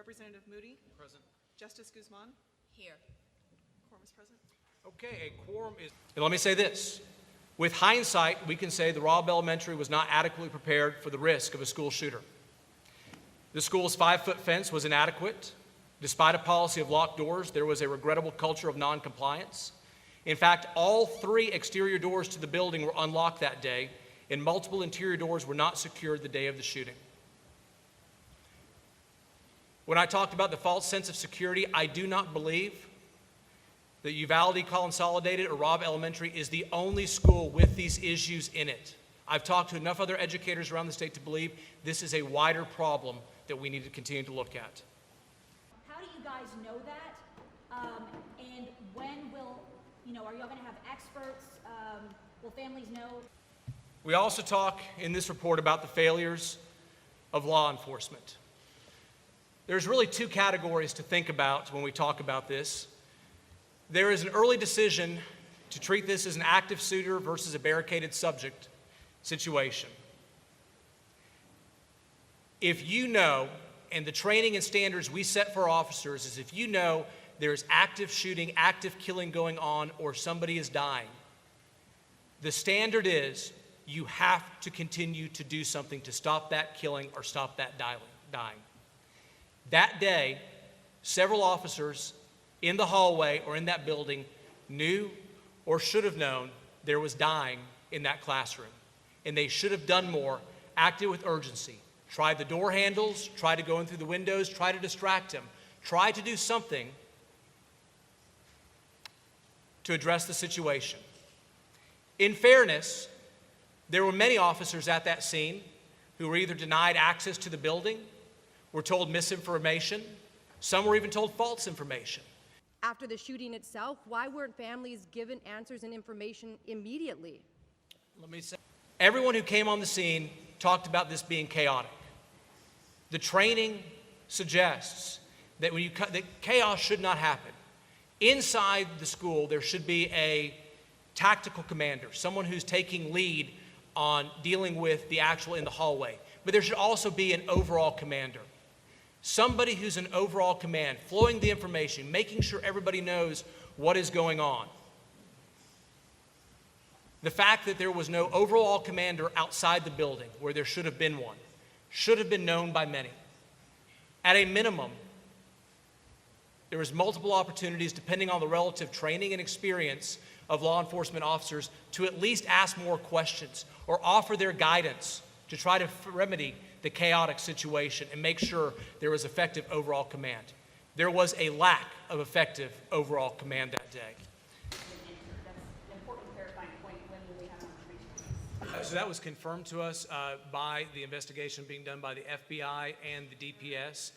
Representative Moody. Present. Justice Guzman. Here. Quorum is present. Okay, a quorum is... And let me say this. With hindsight, we can say the Robb Elementary was not adequately prepared for the risk of a school shooter. The school's 5-foot fence was inadequate. Despite a policy of locked doors, there was a regrettable culture of noncompliance. In fact, all 3 exterior doors to the building were unlocked that day, and multiple interior doors were not secured the day of the shooting. When I talked about the false sense of security, I do not believe that Uvalde Consolidated or Robb Elementary is the only school with these issues in it. I've talked to enough other educators around the state to believe this is a wider problem that we need to continue to look at. How do you guys know that? And when will, are y'all going to have experts? Will families know? We also talk in this report about the failures of law enforcement. There's really 2 categories to think about when we talk about this. There is an early decision to treat this as an active shooter versus a barricaded subject situation. If you know, and the training and standards we set for officers is if you know there's active shooting, active killing going on, or somebody is dying, the standard is you have to continue to do something to stop that killing or stop that dying. That day, several officers in the hallway or in that building knew or should have known there was dying in that classroom. And they should have done more, acted with urgency, tried the door handles, tried to go in through the windows, tried to distract him, tried to do something to address the situation. In fairness, there were many officers at that scene who were either denied access to the building, were told misinformation, some were even told false information. After the shooting itself, why weren't families given answers and information immediately? Let me say, everyone who came on the scene talked about this being chaotic. The training suggests that that chaos should not happen. Inside the school, there should be a tactical commander, someone who's taking lead on dealing with the actual in the hallway. But there should also be an overall commander. Somebody who's an overall command, flowing the information, making sure everybody knows what is going on. The fact that there was no overall commander outside the building, where there should have been one, should have been known by many. At a minimum, there was multiple opportunities, depending on the relative training and experience of law enforcement officers, to at least ask more questions or offer their guidance to try to remedy the chaotic situation and make sure there was effective overall command. There was a lack of effective overall command that day. That's an important clarifying point. When will we have information? So that was confirmed to us by the investigation being done by the FBI and the DPS.